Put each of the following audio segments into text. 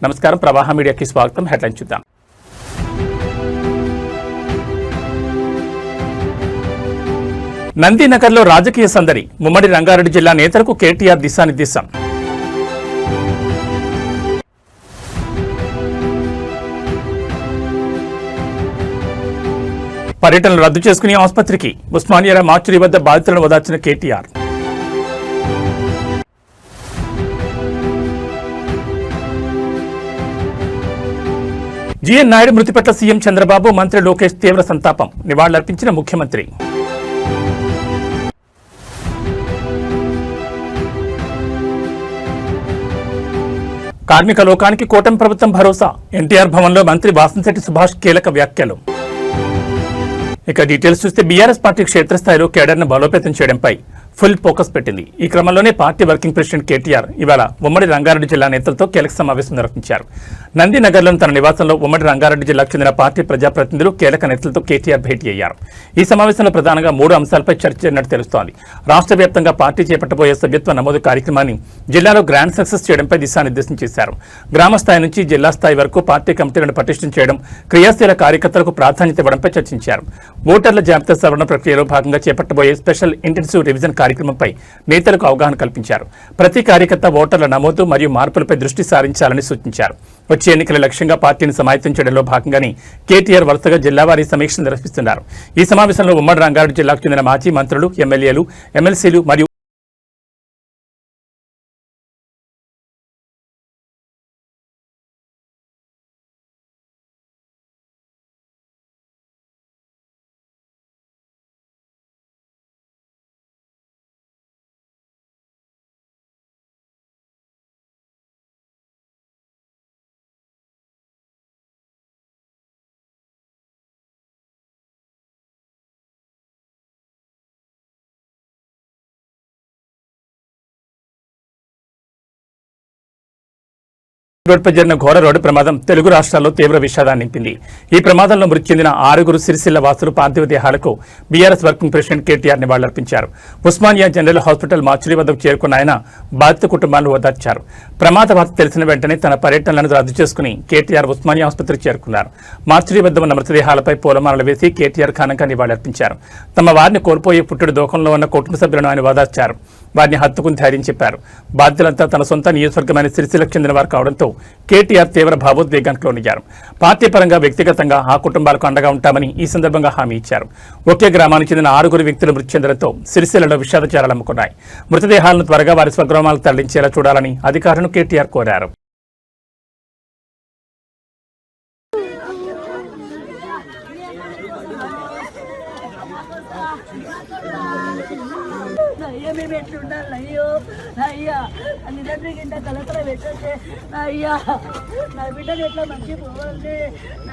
నమస్కారం ప్రవాహ మీడియాకి స్వాగతం. హెడ్లైన్ చూద్దాం. నందినగర్లో రాజకీయ సందడి. ఉమ్మడి రంగారెడ్డి జిల్లా నేతలకు కేటీఆర్ దిశానిర్దేశం. పర్యటనలు రద్దు చేసుకుని ఆసుపత్రికి. ఉస్మానియా మార్చురీ వద్ద బాధితులను ఓదార్చిన కేటీఆర్. జీఎన్ నాయుడు మృతి పట్ల సీఎం చంద్రబాబు, మంత్రి లోకేష్ తీవ్ర సంతాపం. నివాళులర్పించిన ముఖ్యమంత్రి. కార్మిక లోకానికి కూటమి ప్రభుత్వం భరోసా. ఎన్టీఆర్ భవన్లో మంత్రి వాసంశెట్టి సుభాష్ కీలక వ్యాఖ్యలు. ఇక డీటెయిల్స్ చూస్తే బీఆర్ఎస్ పార్టీ క్షేత్రస్థాయిలో కేడర్ను బలోపేతం చేయడంపై ఫుల్ ఫోకస్ పెట్టింది. ఈ క్రమంలోనే పార్టీ వర్కింగ్ ప్రెసిడెంట్ కేటీఆర్ ఇవాళ ఉమ్మడి రంగారెడ్డి జిల్లా నేతలతో కీలక సమావేశం నిర్వహించారు. నందినగర్లోని తన నివాసంలో ఉమ్మడి రంగారెడ్డి జిల్లాకు చెందిన పార్టీ ప్రజాప్రతినిధులు, కీలక నేతలతో కేటీఆర్ భేటీ అయ్యారు. ఈ సమావేశంలో ప్రధానంగా 3 అంశాలపై చర్చ జరిగినట్టు తెలుస్తోంది. రాష్ట్ర వ్యాప్తంగా పార్టీ చేపట్టబోయే సభ్యత్వ నమోదు కార్యక్రమాన్ని జిల్లాలో గ్రాండ్ సక్సెస్ చేయడంపై దిశానిర్దేశం చేశారు. గ్రామ స్థాయి నుంచి జిల్లా స్థాయి వరకు పార్టీ కమిటీలను పటిష్టం చేయడం, క్రియాశీల కార్యకర్తలకు ప్రాధాన్యత ఇవ్వడంపై చర్చించారు. ఓటర్ల జాబితా సవరణ ప్రక్రియలో భాగంగా చేపట్టబోయే స్పెషల్ ఇంటెన్సివ్ రివిజన్ కార్యక్రమంపై నేతలకు అవగాహన కల్పించారు. ప్రతి కార్యకర్త ఓటర్ల నమోదు మరియు మార్పులపై దృష్టి సారించాలని సూచించారు. వచ్చే ఎన్నికల లక్ష్యంగా పార్టీని సమాయత్తం చేయడంలో భాగంగానే కేటీఆర్ వరుసగా జిల్లావారీ సమీక్షలు నిర్వహిస్తున్నారు. ఈ సమావేశంలో ఉమ్మడి రంగారెడ్డి జిల్లాకు చెందిన మాజీ మంత్రులు, ఎమ్మెల్యేలు, ఎమ్మెల్సీలు మరియు రోడ్డుపై జరిగిన ఘోర రోడ్డు ప్రమాదం తెలుగు రాష్ట్రాల్లో తీవ్ర విషాదాన్ని నింపింది. ఈ ప్రమాదంలో మృతి చెందిన 6 సిరిసిల్ల వాసులు పార్థివ దేహాలకు బీఆర్ఎస్ వర్కింగ్ ప్రెసిడెంట్ కేటీఆర్ నివాళులర్పించారు. ఉస్మానియా జనరల్ హాస్పిటల్ మార్చురీ వద్దకు చేరుకున్న ఆయన బాధిత కుటుంబాలను ఓదార్చారు. ప్రమాద వార్త తెలిసిన వెంటనే తన పర్యటనలను రద్దు చేసుకుని కేటీఆర్ ఉస్మానియా ఆసుపత్రికి చేరుకున్నారు. మార్చురీ వద్ద ఉన్న మృతదేహాలపై పూలమాలలు వేసి కేటీఆర్ ఘనంగా నివాళులర్పించారు. తమ వారిని కోల్పోయే పుట్టుడు దోకంలో ఉన్న కుటుంబ సభ్యులను ఆయన ఓదార్చారు. వారిని హత్తుకుని ధైర్యం చెప్పారు. బాధితులంతా తన సొంత నియోజకవర్గమైన సిరిసిల్లకు చెందిన వారు కావడంతో కేటీఆర్ తీవ్ర భావోద్వేగానికి లోనయ్యారు. పార్టీ పరంగా, వ్యక్తిగతంగా ఆ కుటుంబాలకు అండగా ఉంటామని ఈ సందర్భంగా హామీ ఇచ్చారు. ఒకే గ్రామానికి చెందిన 6 వ్యక్తులు మృతి చెందడంతో సిరిసిల్లలో విషాదచారాలు అమ్ముకున్నాయి. మృతదేహాలను త్వరగా వారి స్వగ్రామాలకు తరలించేలా చూడాలని అధికారులను కేటీఆర్ కోరారు. మేము ఎట్లుండాలి అయ్యో అయ్యా అని తండ్రికి ఇంత కలకల పెట్టండి అయ్యా. నా బిడ్డలు ఎట్లా మంచి పోవాలి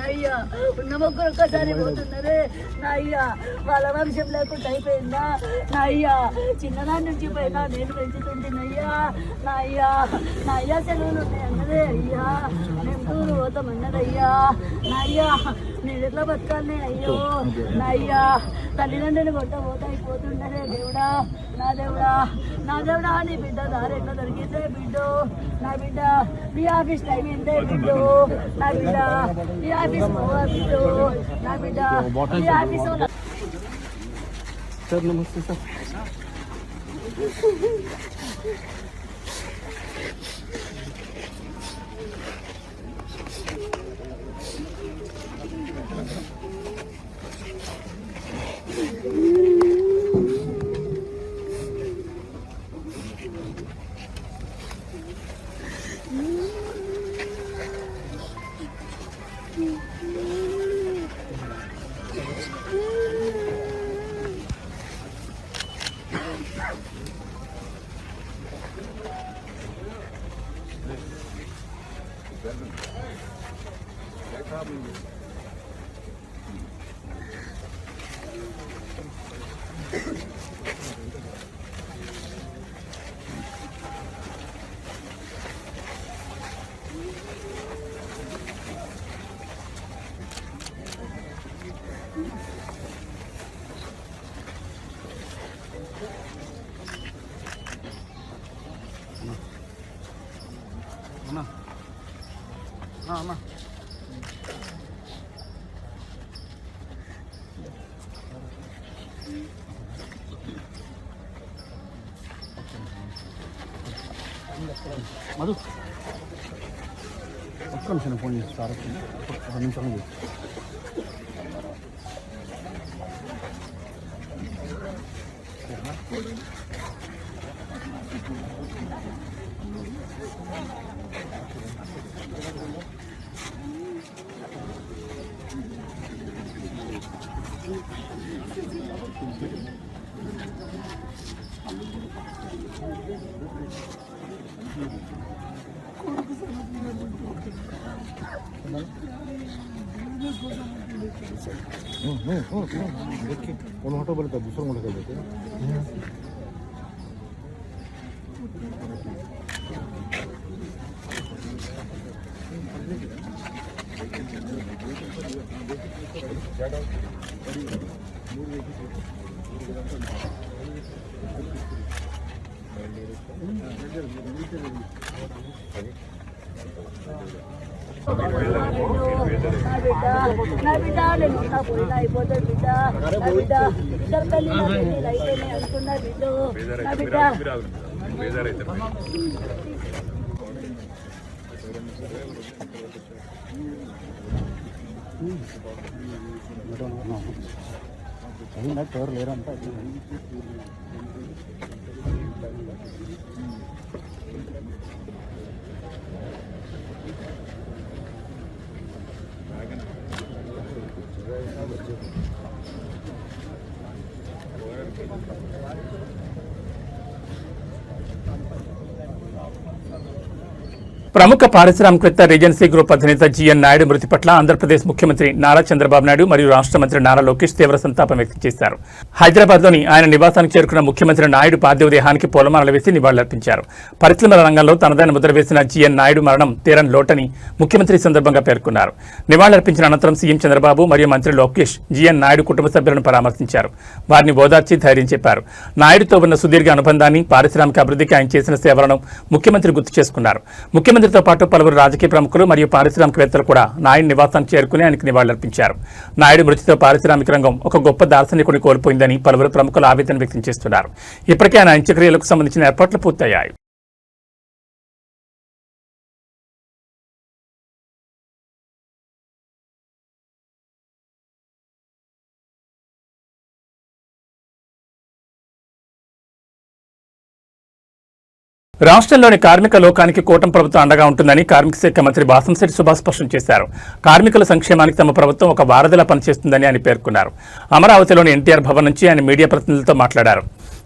అయ్యా. ఉన్న ముగ్గురు ఒక్కసారి పోతున్నదే అయ్యా. వాళ్ళ వంశం లేకుండా అయిపోయిందా నా అయ్యా. చిన్నదాని నుంచి పోయినా నేను పెంచుతుంటేనయ్యా నా అయ్యా. నా అయ్యా సెలవులు ఉన్నాయి అన్నదే అయ్యా. మేము టూరు పోతామన్నదయ్యా నా అయ్యా. నేను ఎట్లా బతకాలి అయ్యో నా అయ్యా. తల్లిదండ్రులు కొట్ట పోతా అయిపోతుండదే దేవుడా నా దేవుడా నా దేవుడా. నీ బిడ్డ దారెట్లా దొరికితే బిడ్డో నా బిడ్డ. నీ ఆఫీస్ టైం ఏంటే బిడ్డో నా బిడ్డ. నీ ఆఫీస్ పోవా బిడ్డో నా బిడ్డ. నీ ఆఫీస్ సార్ నమస్తే సార్. మధు ఒక్క నిమిషం ఫోన్ చేస్తారు 2 నిమిషాలు देखिए कौन ऑटो बोलता है दूसरा मोटर देते నా బిడ్డ నేను ఉన్నా పోయినా అయిపోతుంది బిడ్డ నా బిడ్డ ఇద్దరు తల్లి నా బిడ్డ అయితే నేను అనుకున్నా బిడ్డ నా బిడ్డ ఎవరు లేరంట ప్రముఖ పారిశ్రామికవేత్త రీజెన్సీ గ్రూప్ అధినేత జీఎన్ నాయుడు మృతి పట్ల ఆంధ్రప్రదేశ్ ముఖ్యమంత్రి నారా చంద్రబాబు నాయుడు మరియు రాష్ట్ర మంత్రి నారా లోకేష్ తీవ్ర సంతాపం వ్యక్తం చేశారు. హైదరాబాద్లోని ఆయన నివాసానికి చేరుకున్న ముఖ్యమంత్రి నాయుడు పార్థివ దేహానికి పూలమాలలు వేసి నివాళులర్పించారు. పరిశ్రమల రంగంలో తనదైన ముద్ర వేసిన జీఎన్ నాయుడు మరణం తీరని లోటని ముఖ్యమంత్రి సందర్భంగా పేర్కొన్నారు. నివాళులర్పించిన అనంతరం సీఎం చంద్రబాబు మరియు మంత్రి లోకేష్ జీఎన్ నాయుడు కుటుంబ సభ్యులను పరామర్శించారు. వారిని ఓదార్చి ధైర్యం చెప్పారు. నాయుడుతో ఉన్న సుదీర్ఘ అనుబంధాన్ని, పారిశ్రామిక అభివృద్ధికి ఆయన చేసిన సేవలను ముఖ్యమంత్రి గుర్తు చేసుకున్నారు. ముఖ్యమంత్రితో పాటు పలువురు రాజకీయ ప్రముఖులు మరియు పారిశ్రామికవేత్తలు కూడా నాయుడు నివాసానికి చేరుకుని ఆయనకు నివాళులర్పించారు. నాయుడు మృతితో పారిశ్రామిక రంగం ఒక గొప్ప దార్శనికుడిని కోల్పోయిందని పలువురు ప్రముఖులు ఆవేదన వ్యక్తం చేస్తున్నారు. ఇప్పటికే ఆయన అంత్యక్రియలకు సంబంధించిన ఏర్పాట్లు పూర్తయ్యాయి. రాష్ట్రంలోని కార్మిక లోకానికి కూటమి ప్రభుత్వం అండగా ఉంటుందని కార్మిక శాఖ మంత్రి బాసంశెట్టి సుభాష్ స్పష్టం చేశారు. కార్మికుల సంక్షేమానికి తమ ప్రభుత్వం ఒక వారధిలా పనిచేస్తుందని ఆయన పేర్కొన్నారు. అమరావతిలోని ఎన్టీఆర్ భవన్ నుంచి ఆయన మీడియా ప్రతినిధులతో మాట్లాడారు.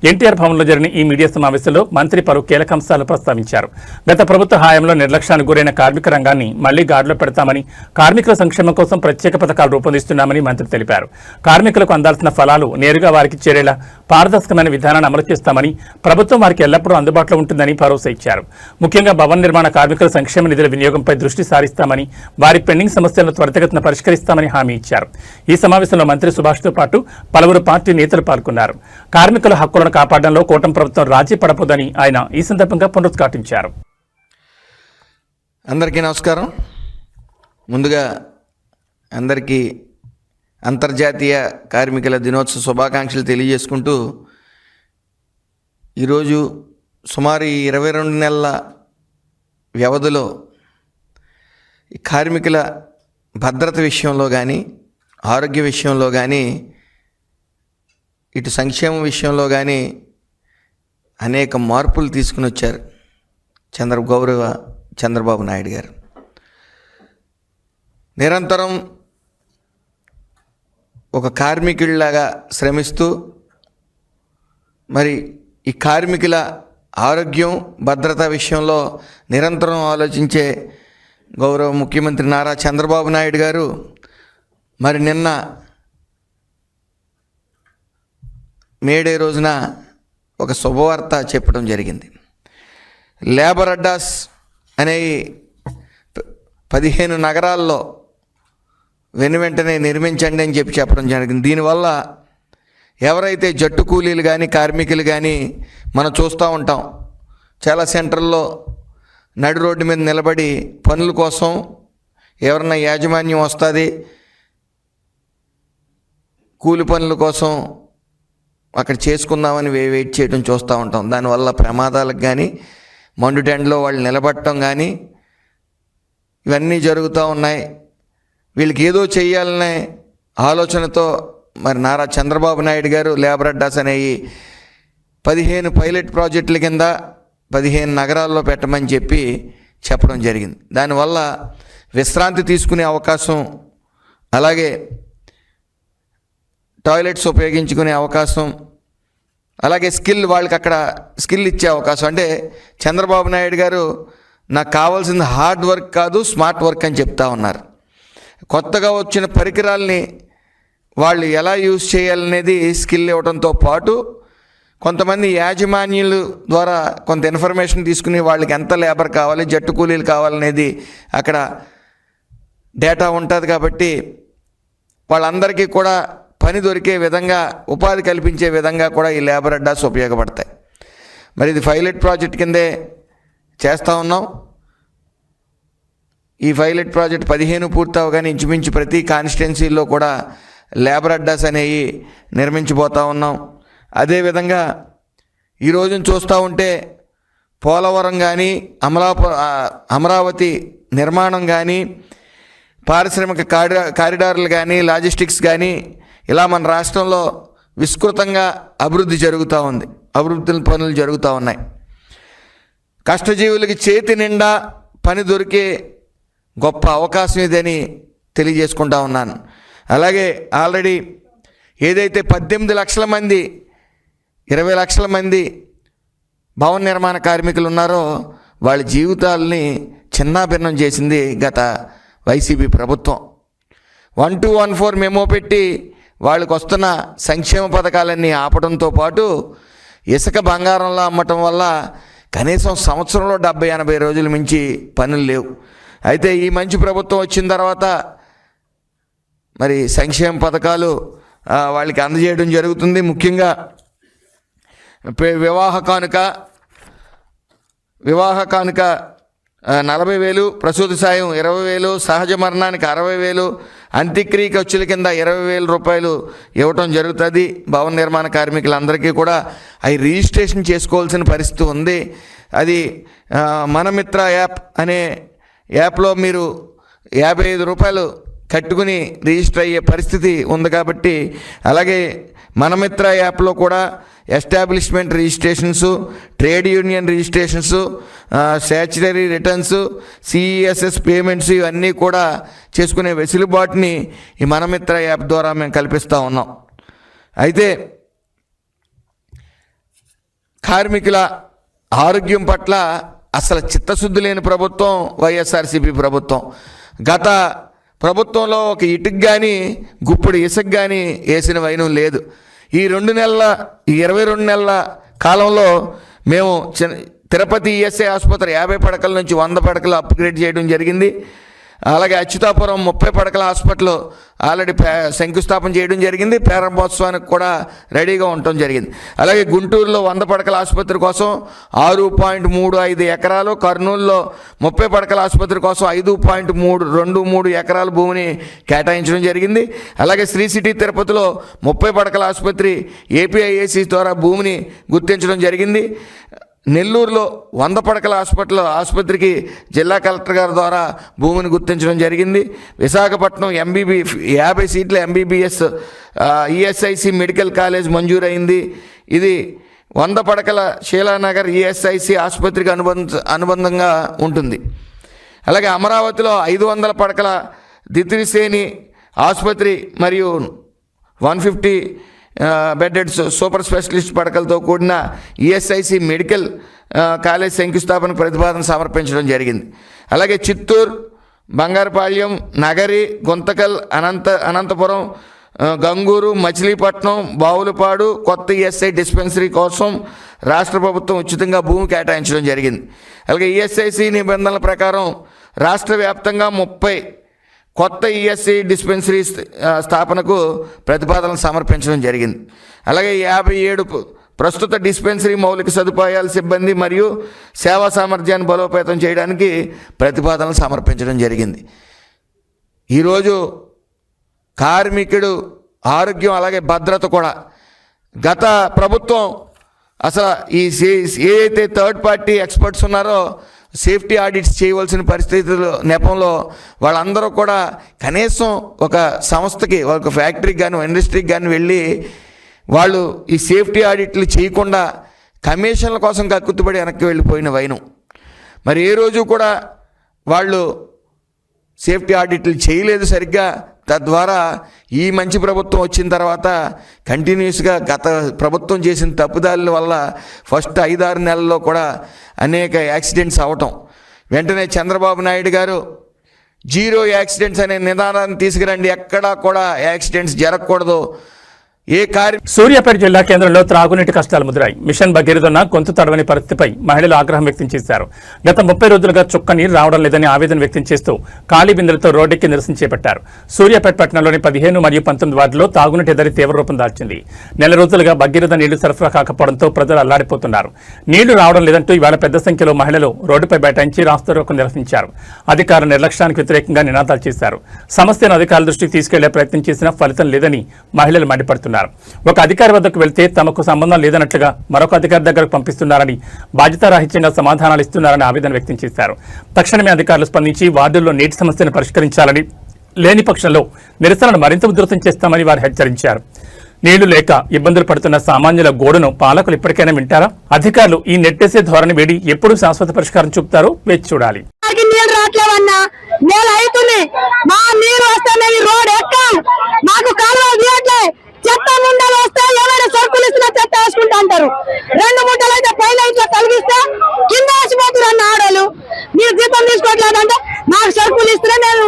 ఎన్టీఆర్ భవన్లో జరిగిన ఈ మీడియా సమావేశంలో మంత్రి పలు కీలక అంశాలు ప్రస్తావించారు. గత ప్రభుత్వ హయాంలో నిర్లక్ష్యానికి గురైన కార్మిక రంగాన్ని మళ్లీ గాడిలో పెడతామని, కార్మికుల సంక్షేమం కోసం ప్రత్యేక పథకాలు రూపొందిస్తున్నామని మంత్రి తెలిపారు. కార్మికులకు అందాల్సిన ఫలాలు నేరుగా వారికి చేరేలా పారదర్శకమైన విధానాన్ని అమలు చేస్తామని, ప్రభుత్వం వారికి ఎల్లప్పుడూ అందుబాటులో ఉంటుందని భరోసా ఇచ్చారు. ముఖ్యంగా భవన నిర్మాణ కార్మికుల సంక్షేమ నిధుల వినియోగంపై దృష్టి సారిస్తామని, వారి పెండింగ్ సమస్యలను త్వరితగతిన పరిష్కరిస్తామని హామీ ఇచ్చారు. ఈ సమావేశంలో మంత్రి సుభాష్తో పాటు పలువురు పార్టీ నేతలు పాల్గొన్నారు. కార్మికుల హక్కులను కాపాడడంలో కూటమి ప్రభుత్వం రాజీ పడబోదని ఆయన ఈ సందర్భంగా పునరుద్ఘాటించారు. అందరికీ నమస్కారం. ముందుగా అందరికీ అంతర్జాతీయ కార్మికుల దినోత్సవ శుభాకాంక్షలు తెలియజేసుకుంటూ, ఈరోజు సుమారు 22 నెలల వ్యవధిలో ఈ కార్మికుల భద్రత విషయంలో కానీ, ఆరోగ్య విషయంలో కానీ, ఇటు సంక్షేమ విషయంలో కానీ అనేక మార్పులు తీసుకుని వచ్చారు గౌరవ చంద్రబాబు నాయుడు గారు. నిరంతరం ఒక కార్మికుడిలాగా శ్రమిస్తూ మరి ఈ కార్మికుల ఆరోగ్యం, భద్రత విషయంలో నిరంతరం ఆలోచించే గౌరవ ముఖ్యమంత్రి నారా చంద్రబాబు నాయుడు గారు మరి నిన్న మేడే రోజున ఒక శుభవార్త చెప్పడం జరిగింది. లేబర్ అడ్డాస్ అనే 15 నగరాల్లో వెంటనే నిర్మించండి అని చెప్పడం జరిగింది. దీనివల్ల ఎవరైతే జట్టు కూలీలు కానీ, కార్మికులు కానీ మనం చూస్తూ ఉంటాం, చాలా సెంటర్లో నడి రోడ్డు మీద నిలబడి పనుల కోసం ఎవరన్నా యాజమాన్యం వస్తుంది కూలి పనుల కోసం అక్కడ చేసుకుందామని వెయిట్ చేయడం చూస్తూ ఉంటాం. దానివల్ల ప్రమాదాలకు కానీ మండు టెండలో వాళ్ళు నిలబడటం కానీ ఇవన్నీ జరుగుతూ ఉన్నాయి. వీళ్ళకి ఏదో చేయాలనే ఆలోచనతో మరి నారా చంద్రబాబు నాయుడు గారు లేబర్ అడ్డాస్ అనేవి 15 పైలట్ ప్రాజెక్టుల కింద 15 నగరాల్లో పెట్టమని చెప్పడం జరిగింది. దానివల్ల విశ్రాంతి తీసుకునే అవకాశం, అలాగే టాయిలెట్స్ ఉపయోగించుకునే అవకాశం, అలాగే వాళ్ళకి అక్కడ స్కిల్ ఇచ్చే అవకాశం. అంటే చంద్రబాబు నాయుడు గారు నాకు కావాల్సింది హార్డ్ వర్క్ కాదు స్మార్ట్ వర్క్ అని చెప్తా ఉన్నారు. కొత్తగా వచ్చిన పరికరాల్ని వాళ్ళు ఎలా యూజ్ చేయాలనేది స్కిల్ ఇవ్వడంతో పాటు కొంతమంది యాజమాన్యుల ద్వారా కొంత ఇన్ఫర్మేషన్ తీసుకుని వాళ్ళకి ఎంత లేబర్ కావాలి, జట్టు కూలీలు కావాలనేది అక్కడ డేటా ఉంటుంది. కాబట్టి వాళ్ళందరికీ కూడా పని దొరికే విధంగా, ఉపాధి కల్పించే విధంగా కూడా ఈ లేబర్ అడ్డాస్ ఉపయోగపడతాయి. మరి ఇది పైలట్ ప్రాజెక్ట్ కిందే చేస్తూ ఉన్నాం. ఈ పైలట్ ప్రాజెక్ట్ 15 పూర్తి అవగానే ఇంచుమించు ప్రతి కాన్స్టిట్యున్సీల్లో కూడా లేబర్ అడ్డాస్ అనేవి నిర్మించబోతూ ఉన్నాం. అదేవిధంగా ఈరోజున చూస్తూ ఉంటే పోలవరం కానీ అమరావతి నిర్మాణం కానీ పారిశ్రామిక కారిడార్లు కానీ లాజిస్టిక్స్ కానీ ఇలా మన రాష్ట్రంలో విస్తృతంగా అభివృద్ధి జరుగుతూ ఉంది. అభివృద్ధి పనులు జరుగుతూ ఉన్నాయి. కష్టజీవులకి చేతి నిండా పని దొరికే గొప్ప అవకాశం ఇదని తెలియజేసుకుంటా ఉన్నాను. అలాగే ఆల్రెడీ ఏదైతే 18 లక్షల మంది 20 లక్షల మంది భవన నిర్మాణ కార్మికులు ఉన్నారో వాళ్ళ జీవితాలని చిన్నాభిన్నం చేసింది గత వైసీపీ ప్రభుత్వం. 1214 మెమో పెట్టి వాళ్ళకు వస్తున్న సంక్షేమ పథకాలన్నీ ఆపడంతో పాటు ఇసుక బంగారంలో అమ్మటం వల్ల కనీసం సంవత్సరంలో 70-80 రోజుల మించి పనులు లేవు. అయితే ఈ మంచి ప్రభుత్వం వచ్చిన తర్వాత మరి సంక్షేమ పథకాలు వాళ్ళకి అందజేయడం జరుగుతుంది. ముఖ్యంగా వివాహ కానుక 40,000, ప్రసూతి సాయం 20,000, సహజ మరణానికి 60,000, అంత్యక్రియ ఖర్చుల కింద 20,000 రూపాయలు ఇవ్వటం జరుగుతుంది. భవన నిర్మాణ కార్మికులందరికీ కూడా అవి రిజిస్ట్రేషన్ చేసుకోవాల్సిన పరిస్థితి ఉంది. అది మనమిత్ర యాప్ అనే యాప్లో మీరు 55 రూపాయలు కట్టుకుని రిజిస్టర్ అయ్యే పరిస్థితి ఉంది. కాబట్టి అలాగే మనమిత్ర యాప్లో కూడా establishment registrations, trade union registrations, statutory returns, CESS payments ఇవన్నీ కూడా చేసుకునే వెసులుబాటుని ఈ మనమిత్ర యాప్ ద్వారా మేము కల్పిస్తూ ఉన్నాం. అయితే కార్మికుల ఆరోగ్యం పట్ల అసలు చిత్తశుద్ధి లేని ప్రభుత్వం వైఎస్ఆర్సీపీ ప్రభుత్వం. గత ప్రభుత్వంలో ఒక ఇటుకు కానీ గుప్పుడు ఇసుక కానీ వేసిన వైనం లేదు. ఈ 22 నెలల కాలంలో మేము తిరుపతి ఈఎస్ఐ ఆసుపత్రి 50 పడకల నుంచి 100 పడకలు అప్గ్రేడ్ చేయడం జరిగింది. అలాగే అచ్యుతాపురం 30 పడకల హాస్పిటల్ ఆల్రెడీ శంకుస్థాపన చేయడం జరిగింది. ప్రారంభోత్సవానికి కూడా రెడీగా ఉండటం జరిగింది. అలాగే గుంటూరులో 100 పడకల ఆసుపత్రి కోసం 6.35 ఎకరాలు, కర్నూలులో 30 పడకల ఆసుపత్రి కోసం 5.23 ఎకరాల భూమిని కేటాయించడం జరిగింది. అలాగే శ్రీ సిటీ తిరుపతిలో 30 పడకల ఆసుపత్రి ఏపీఐఏసీ ద్వారా భూమిని గుర్తించడం జరిగింది. నెల్లూరులో 100 పడకల ఆసుపత్రికి జిల్లా కలెక్టర్ గారి ద్వారా భూమిని గుర్తించడం జరిగింది. విశాఖపట్నం 50 సీట్ల ఎంబీబీఎస్ ఈఎస్ఐసి మెడికల్ కాలేజ్ మంజూరైంది. ఇది 100 పడకల శీలానగర్ ఈఎస్ఐసి ఆసుపత్రికి అనుబంధంగా ఉంటుంది. అలాగే అమరావతిలో 500 పడకల దిత్రిసేని ఆసుపత్రి మరియు 150 బెడెడ్ సూపర్ స్పెషలిస్ట్ పడకలతో కూడిన ఈఎస్ఐసి మెడికల్ కాలేజ్ శంకుస్థాపన ప్రతిపాదన సమర్పించడం జరిగింది. అలాగే చిత్తూరు, బంగారుపాళ్యం, నగరి, గుంతకల్, అనంతపురం, గంగూరు, మచిలీపట్నం, బావులపాడు కొత్త ఈఎస్ఐ డిస్పెన్సరీ కోసం రాష్ట్ర ప్రభుత్వం ఉచితంగా భూమి కేటాయించడం జరిగింది. అలాగే ఈఎస్ఐసి నిబంధనల ప్రకారం రాష్ట్ర వ్యాప్తంగా 30 కొత్త ఈఎస్ఐ డిస్పెన్సరీ స్థాపనకు ప్రతిపాదనలు సమర్పించడం జరిగింది. అలాగే 57 ప్రస్తుత డిస్పెన్సరీ మౌలిక సదుపాయాల సిబ్బంది మరియు సేవా సామర్థ్యాన్ని బలోపేతం చేయడానికి ప్రతిపాదనలు సమర్పించడం జరిగింది. ఈరోజు కార్మికుడు ఆరోగ్యం అలాగే భద్రత కూడా గత ప్రభుత్వం అసలు ఈ ఏదైతే థర్డ్ పార్టీ ఎక్స్పర్ట్స్ ఉన్నారో సేఫ్టీ ఆడిట్స్ చేయవలసిన పరిస్థితుల నెపంలో వాళ్ళందరూ కూడా కనీసం ఒక సంస్థకి ఒక ఫ్యాక్టరీకి కానీ ఇండస్ట్రీకి కానీ వెళ్ళి వాళ్ళు ఈ సేఫ్టీ ఆడిట్లు చేయకుండా కమిషన్ల కోసం కక్కుతుపడి వెనక్కి వెళ్ళిపోయిన వైనం. మరి ఏ రోజు కూడా వాళ్ళు సేఫ్టీ ఆడిట్లు చేయలేదు సరిగ్గా. తద్వారా ఈ మంచి ప్రభుత్వం వచ్చిన తర్వాత కంటిన్యూస్గా గత ప్రభుత్వం చేసిన తప్పుదారుల వల్ల ఫస్ట్ 5-6 నెలల్లో కూడా అనేక యాక్సిడెంట్స్ అవటం, వెంటనే చంద్రబాబు నాయుడు గారు 0 యాక్సిడెంట్స్ అనే నిదానాన్ని తీసుకురండి, ఎక్కడా కూడా యాక్సిడెంట్స్ జరగకూడదు. సూర్యాపేట జిల్లా కేంద్రంలో త్రాగునీటి కష్టాలు ముదిరాయి. మిషన్ భగీరథున్న గొంతు తడవని పరిస్థితిపై మహిళలు ఆగ్రహం వ్యక్తం చేశారు. గత 30 రోజులుగా చుక్క నీరు రావడం లేదని ఆవేదన వ్యక్తం చేస్తూ ఖాళీ బిందెలతో రోడ్డెక్కి నిరసన చేపట్టారు. సూర్యాపేట పట్టణంలోని 15 మరియు 19 వార్డులో తాగునీటి ఎద్దడి తీవ్ర రూపం దాల్చింది. నెల రోజులుగా భగీరథ నీళ్లు సరఫరా కాకపోవడంతో ప్రజలు అల్లాడిపోతున్నారు. నీళ్లు రావడం లేదంటూ ఇవాళ పెద్ద సంఖ్యలో మహిళలు రోడ్డుపై బైఠాయించి రాస్తారోకో నిర్వహించారు. అధికారుల నిర్లక్ష్యానికి వ్యతిరేకంగా నినాదాలు చేశారు. సమస్యను అధికారుల దృష్టికి తీసుకెళ్లే ప్రయత్నం చేసినా ఫలితం లేదని మహిళలు మండిపడుతున్నారు. ఒక అధికారి వద్దకు వెళ్తే తమకు సంబంధం లేదన్నట్లుగా మరొక అధికారి దగ్గరకు పంపిస్తున్నారని, బాధ్యతారాహిత్యంగా సమాధానాలు ఇస్తున్నారని ఆవేదన వ్యక్తం చేశారు. తక్షణమే అధికారులు స్పందించి వార్డుల్లో నీటి సమస్యను పరిష్కరించాలని, లేని పక్షంలో నిరసనను మరింత ఉధృతం చేస్తామని వారు హెచ్చరించారు. నీళ్లు లేక ఇబ్బందులు పడుతున్న సామాన్యుల గోడును పాలకులు ఇప్పటికైనా వింటారా? అధికారులు ఈ నెట్టేసే ధోరణి వీడి ఎప్పుడు శాశ్వత పరిష్కారం చూపుతారో వేచి చూడాలి. నీళ్ళు రావట్లేవన్నా, నెల అవుతుంది. మా నీరు వస్తే రోడ్ ఎక్కాం, మాకు కాలువలు తీయట్లే. చెత్త ముండలు వస్తే ఎవరైనా సరుకులు ఇస్తున్నా చెత్త వేసుకుంటా అంటారు. 2 మూటలు అయితే పైన ఇట్లా కలిగిస్తే కింద వేసిపోతున్నారు అన్న ఆడోళ్ళు. మీరు జీతం తీసుకోవట్లేదంటే నాకు సరుకులు ఇస్తున్నా, నేను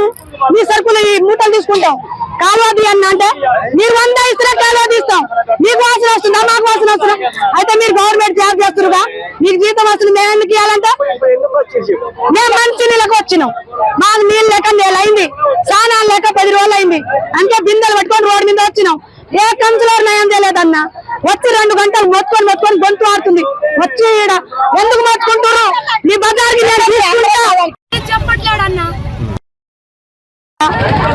మీ సరుకులు ఈ మూటలు తీసుకుంటాం. కాలువ తీయన్న అంటే మీరు 100 ఇస్తున్నా కాలువ తీస్తాం. మీకు వాసన వస్తుందా, మాకు వాసన వస్తుందా? అయితే మీరు గవర్నమెంట్ జాబ్ చేస్తున్నారుగా, మీకు జీతం వస్తుంది, మేము ఎందుకు ఇవ్వాలంటే? మేము మంచి నీళ్ళకి వచ్చినాం, మాకు నీళ్ళు లేక నెలైంది, స్నానాలు లేక 10 రోజులు అయింది. అంటే బిందెలు పట్టుకొని రోడ్డు మీద వచ్చినాం. ఏ కౌన్సిలర్ నయం చేయలేదన్నా. వచ్చి 2 గంటలు మొత్తుకొని గొంతు ఆడుతుంది. వచ్చి ఈడ ఎందుకు మొత్తుకుంటారు? నీ బజార్కి చెప్పట్లేడన్నా.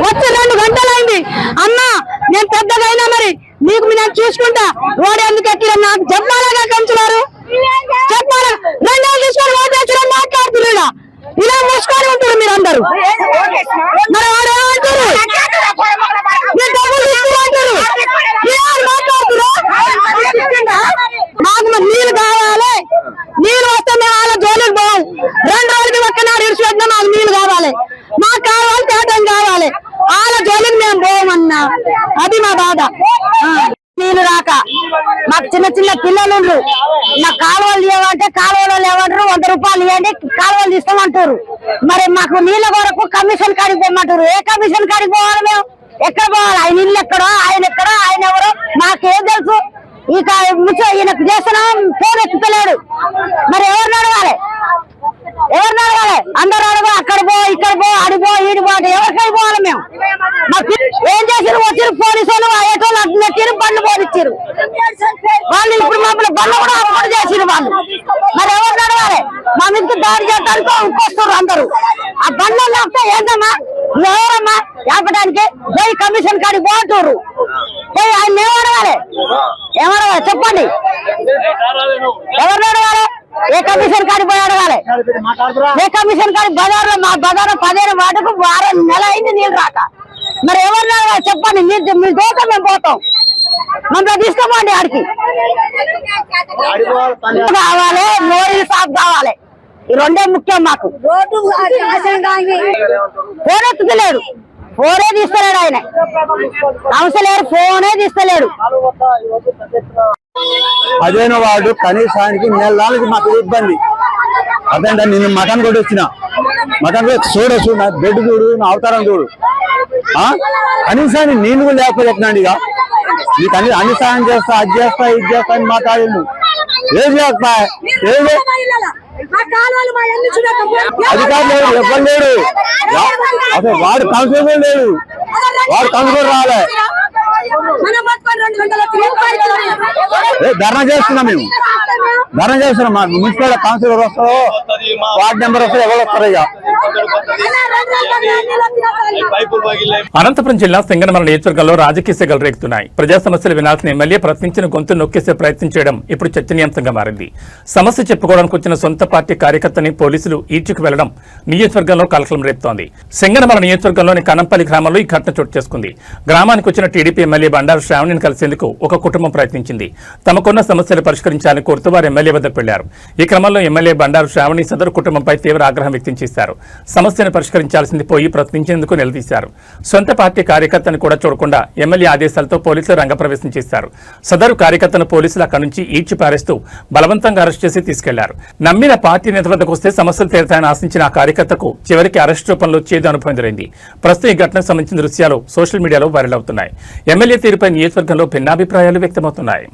వచ్చి 2 గంటలు అయింది. అమ్మా నేను పెద్దగా అయినా మరి మీకు నేను చూసుకుంటా, రోడ్ ఎందుకు ఎక్కిన నాకు చెప్పాలగా కౌన్సిలర్, చెప్పాలి. 2 రోజులు తీసుకొని ఓటు వేసిన మాట్లాడుతున్నా, ఇలా మూసుకొని ఉంటారు మీరందరూ. మరి వాడు ఏమంటారు? మాకు నీళ్ళు కావాలి, నీళ్ళు వస్తే మేము వాళ్ళ జోలికి పోం. 2 రోజులకి ఒక్కనాడు ఇడిచి పెట్టినా మాకు నీళ్ళు కావాలి, మాకు కావాలి, తేటం కావాలి. వాళ్ళ జోలికి మేము పోమన్నా, అది మా బాధ. నీళ్ళు రాక మాకు చిన్న చిన్న పిల్లలు నాకు కాలువలు లేవంటే కాలువలు లేవంటారు. 100 రూపాయలు ఇవ్వండి కాలువలు తీస్తామంటారు. మరి మాకు నీళ్ళ కొరకు కమిషన్ కాడికి పోమంటారు. ఏ కమిషన్ కాడికి పోవాలి? మేము ఎక్కడ పోవాలి? ఆయన ఇల్లు ఎక్కడో, ఆయన ఎక్కడో, ఆయన ఎవరో మాకేం తెలుసు? ఇక ఈయనకు చేసిన ఫోన్ ఎత్తుతలేడు. మరి ఎవరిని అడగాలి? అందరూ అడగ, అక్కడ పో, ఇక్కడ పో, అడిపో, ఈడిపో అంటే ఎవరికై పోవాలి? మేము ఏం చేసారు? వచ్చారు పోలీసులు, అయ్యేటోళ్ళు అట్టిరు, బండ్లు పోనిచ్చారు వాళ్ళు. ఇప్పుడు మమ్మల్ని బండ్లు కూడా అప్పుడు చేసిరు వాళ్ళు. మరి ఎవరిని అడగాలి? మా మీదకి దాడి చేయడానికి ఇంకొస్తారు అందరూ. ఆ బండ్లు లేకపోతే ఏంటమ్మా, ఎవరమ్మా ఆపడానికి? పోయి కమిషన్ కాడికి పోతున్నారు. పోయి ఆయన ఏమడగాలి? చెప్పండి, ఎవరిని అడగాలి? ఏ కమిషన్ కాడికి పోయి అడగాలి? ఏ కమిషన్ కాడికి? బజార్లో మా బజార్లో 15 వాటికి 6 నెల అయింది నీళ్ళు రాక. మరి ఎవరిని అడగాలి? చెప్పండి. మీ దోక మేము పోతాం, మమ్మల్ని తీసుకోమండి ఆడికి. కావాలి, మోడీ సాఫ్ కావాలి. ఈ 2 ముఖ్యం మాకు. ఫోన్ ఎత్తుతలేడు, ఫోనే తీస్తలేడు ఆయన. కౌన్సిలర్ ఫోనే తీస్తలేడు. అదేనో వాడు కనీసానికి నెలకి మాకు ఇబ్బంది. అదేంటే నేను మటన్ కూడా వచ్చిన, మటన్ చూడు నా బెడ్ చూడు, నా అవతారం చూడు. కనీసాన్ని నేను కూడా లేకపోతే ఎట్లండి? ఇక నీకు అన్ని సాయం చేస్తా, అది చేస్తా, ఇది చేస్తా అని మాట్లాడిండు. ఏం చేస్తా? ఏది అధికారులు లేడు, ఎవ్వరు లేడు. అసలు వాడు కౌన్సిలర్ లేడు, వాడు కౌన్సిలర్ రాలే. ధర్నా చేస్తున్నాం, మేము ధర్నా చేస్తున్నాం. మా మున్సిపల్ కౌన్సిలర్ వస్తారో, వార్డు మెంబర్ వస్తారో, ఎవరు వస్తారో? ఇక అనంతపురం జిల్లా సింగనమల నియోజకవర్గంలో రాజకీయ సెగలు రేగుతున్నాయి. ప్రజా సమస్యలు వినాల్సిన ఎమ్మెల్యే ప్రశ్నించిన గొంతు నొక్కేసే ప్రయత్నం చేయడం ఇప్పుడు చర్చనీయాంశంగా మారింది. సమస్య చెప్పుకోవడానికి వచ్చిన సొంత పార్టీ కార్యకర్తని పోలీసులు ఈడ్చుకు వెళ్లడం నియోజకవర్గంలో కలకలం రేపుతోంది. సింగనమల నియోజకవర్గంలోని కనంపల్లి గ్రామంలో ఈ ఘటన చోటు చేసుకుంది. గ్రామానికి వచ్చిన టీడీపీ ఎమ్మెల్యే బండారు శ్రావణిని కలిసేందుకు ఒక కుటుంబం ప్రయత్నించింది. తమకున్న సమస్యలు పరిష్కరించాలని కోరుతూ వారు ఎమ్మెల్యే వద్దకు వెళ్లారు. ఈ క్రమంలో ఎమ్మెల్యే బండారు శ్రావణి సదరు కుటుంబంపై తీవ్ర ఆగ్రహం వ్యక్తం చేశారు. సమస్యను పరిష్కరించాల్సింది పోయి ప్రశ్నించేందుకు నిలదీశారు. సొంత పార్టీ కార్యకర్తను కూడా చూడకుండా ఎమ్మెల్యే ఆదేశాలతో పోలీసులు రంగప్రవేశం చేశారు. సదరు కార్యకర్తను పోలీసులు అక్కడి నుంచి ఈడ్చి పారేస్తూ బలవంతంగా అరెస్ట్ చేసి తీసుకెళ్లారు. నమ్మిన పార్టీ నేత వద్దకు వస్తే సమస్యలు తీరుతాయని ఆశించిన ఆ కార్యకర్తకు చివరికి అరెస్ట్ రూపంలో చేదు అనుభవం ఎదురైంది. ప్రస్తుతం ఈ ఘటనకు సంబంధించిన దృశ్యాలు సోషల్ మీడియాలో వైరల్ అవుతున్నాయి. ఎమ్మెల్యే తీరుపై నియోజకవర్గంలో భిన్నాభిప్రాయాలు వ్యక్తమవుతున్నాయి.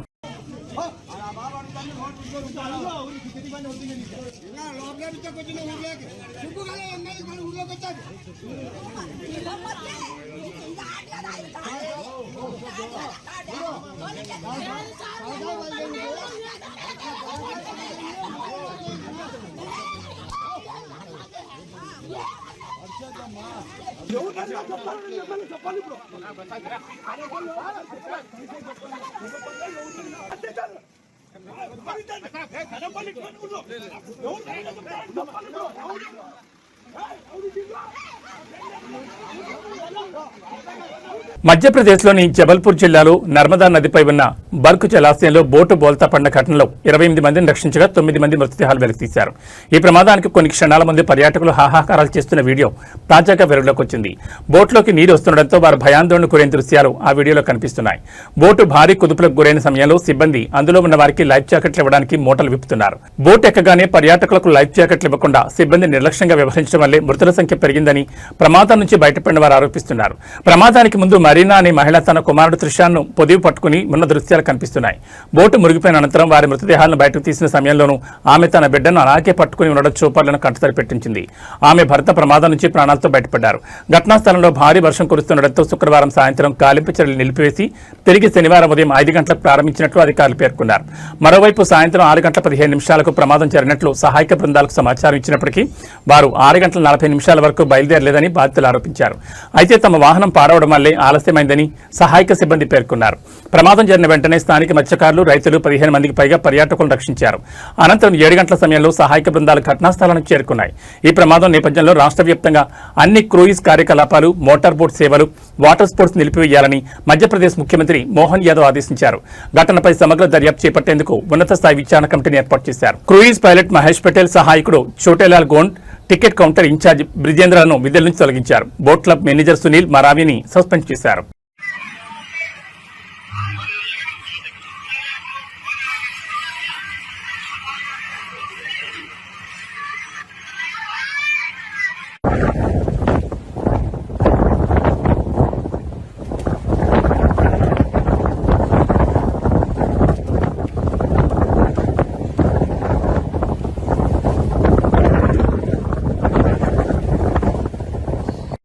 మధ్యప్రదేశ్లోని జబల్పూర్ జిల్లాలో నర్మదా నదిపై ఉన్న బర్క్ జలాశయంలో బోటు బోల్తా పడిన ఘటనలో 28 మందిని రక్షించగా 9 మంది మృతదేహాలు వెలికితీశారు. ఈ ప్రమాదానికి కొన్ని క్షణాల ముందు పర్యాటకులు హాహాకారాలు చేస్తున్న వీడియో తాజాగా వెలుగులోకి వచ్చింది. బోట్లోకి నీరు వస్తుండటంతో వారు భయాందోళన గురైన దృశ్యాలు ఆ వీడియోలో కనిపిస్తున్నాయి. బోటు భారీ కుదుపులకు గురైన సమయంలో సిబ్బంది అందులో ఉన్న వారికి లైఫ్ జాకెట్లు ఇవ్వడానికి మూటలు విప్పుతున్నారు. బోట్ ఎక్కగానే పర్యాటకులకు లైఫ్ జాకెట్లు ఇవ్వకుండా సిబ్బంది నిర్లక్ష్యంగా వ్యవహరించడం వల్లే మృతుల సంఖ్య పెరిగిందని ప్రమాదం నుంచి బయటపడిన వారు ఆరోపిస్తున్నారు. ప్రమాదానికి ముందు మరీనా అనే మహిళ తన కుమారుడు త్రిషాన్ను పొదివి పట్టుకుని ఉన్న దృశ్యాలు కనిపిస్తున్నాయి. బోటు మునిగిపోయిన అనంతరం వారి మృతదేహాలను బయటకు తీసిన సమయంలోనూ ఆమె తన బిడ్డను అలాగే పట్టుకుని ఉండడం చూపాలను కంటతడి పెట్టించింది. ఆమె భర్త ప్రమాదం నుంచి ప్రాణాలతో బయటపడ్డారు. ఘటనా స్థలంలో భారీ వర్షం కురుస్తుండటంతో శుక్రవారం సాయంత్రం గాలింపు చర్యలు నిలిపివేసి తిరిగి శనివారం ఉదయం 5 గంటలకు ప్రారంభించినట్లు అధికారులు పేర్కొన్నారు. మరోవైపు సాయంత్రం 6 గంటల 15 నిమిషాలకు ప్రమాదం జరిగినట్లు సహాయక బృందాలకు సమాచారం ఇచ్చినప్పటికీ వారు 6 గంటల 40 నిమిషాల వరకు బయలుదేరలేదని బాధితులు ఆరోపించారు. అయితే తమ వాహనం పాడవడం వల్లే ఆలస్యమైందని సహాయక సిబ్బంది పేర్కొన్నారు. ప్రమాదం జరిగిన వెంటనే స్థానిక మత్స్యకారులు, రైతులు 15 మందికి పైగా పర్యాటకులను రక్షించారు. అనంతరం 7 గంటల సమయంలో సహాయక బృందాలు ఘటనా స్థలానికి చేరుకున్నాయి. ఈ ప్రమాదం నేపథ్యంలో రాష్ట్ర వ్యాప్తంగా అన్ని క్రూయిజ్ కార్యకలాపాలు, మోటార్ బోట్ సేవలు, వాటర్ స్పోర్ట్స్ నిలిపివేయాలని మధ్యప్రదేశ్ ముఖ్యమంత్రి మోహన్ యాదవ్ ఆదేశించారు. ఘటనపై సమగ్ర దర్యాప్తు చేపట్టేందుకు ఉన్నత స్థాయి విచారణ కమిటీని ఏర్పాటు చేశారు. క్రూయిజ్ పైలట్ మహేష్ పటేల్, సహాయకుడు Chotelal Gond, ticket counter incharge బ్రిజేంద్రను విధుల నుంచి తొలగించారు. బోట్ క్లబ్ మేనేజర్ సునీల్ మరావిని సస్పెండ్ చేశారు.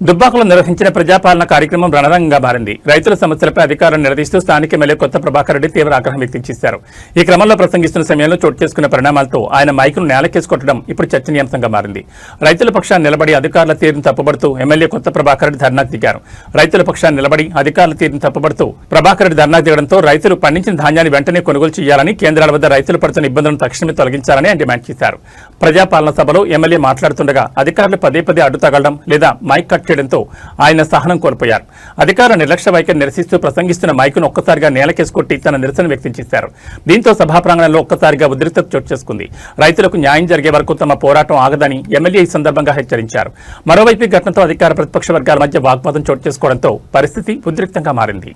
దుబ్బాకలో నిర్వహించిన ప్రజాపాలన కార్యక్రమం రణరంగంగా మారింది. రైతుల సమస్యలపై అధికారులను నిలదీస్తూ స్థానిక ఎమ్మెల్యే కొత్త ప్రభాకర్ రెడ్డి తీవ్ర ఆగ్రహం వ్యక్తం చేశారు. ఈ క్రమంలో ప్రసంగిస్తున్న సమయంలో చోటు చేసుకున్న పరిణామాలతో ఆయన మైకును నేలకేసి కొట్టడం ఇప్పుడు చర్చనీయాంశంగా మారింది. రైతుల పక్షాన్ని నిలబడి అధికారుల తీరును తప్పుబడుతూ ఎమ్మెల్యే కొత్త ప్రభాకర్ రెడ్డి ధర్నాకు దిగారు. రైతుల పక్షాన్ని నిలబడి అధికారుల తీరును తప్పుబడుతూ ప్రభాకర్ రెడ్డి ధర్నాకు దిగడంతో రైతులు పండించిన ధాన్యాన్ని వెంటనే కొనుగోలు చేయాలని, కేంద్రాల వద్ద రైతులు పడుతున్న ఇబ్బందులను తక్షణమే తొలగించాలని ఆయన డిమాండ్ చేశారు. ప్రజాపాలన సభలో ఎమ్మెల్యే మాట్లాడుతుండగా అధికారులు పదే అడ్డు తగలడం లేదా మైక్ కట్ చేయడంతో ఆయన సహనం కోల్పోయారు. అధికారుల నిర్లక్ష్య వైఖరి నిరసిస్తూ ప్రసంగిస్తున్న మైకును ఒక్కసారిగా నేలకేసి కొట్టి తన నిరసన వ్యక్తం చేశారు. దీంతో సభా ప్రాంగణంలో ఒక్కసారిగా ఉద్రిక్తత చోటు చేసుకుంది. రైతులకు న్యాయం జరిగే వరకు తమ పోరాటం ఆగదని ఎమ్మెల్యే ఈ సందర్భంగా హెచ్చరించారు. మరోవైపు ఘటనతో అధికార ప్రతిపక్ష వర్గాల మధ్య వాగ్వాదం చోటు చేసుకోవడంతో పరిస్థితి ఉద్రిక్తంగా మారింది.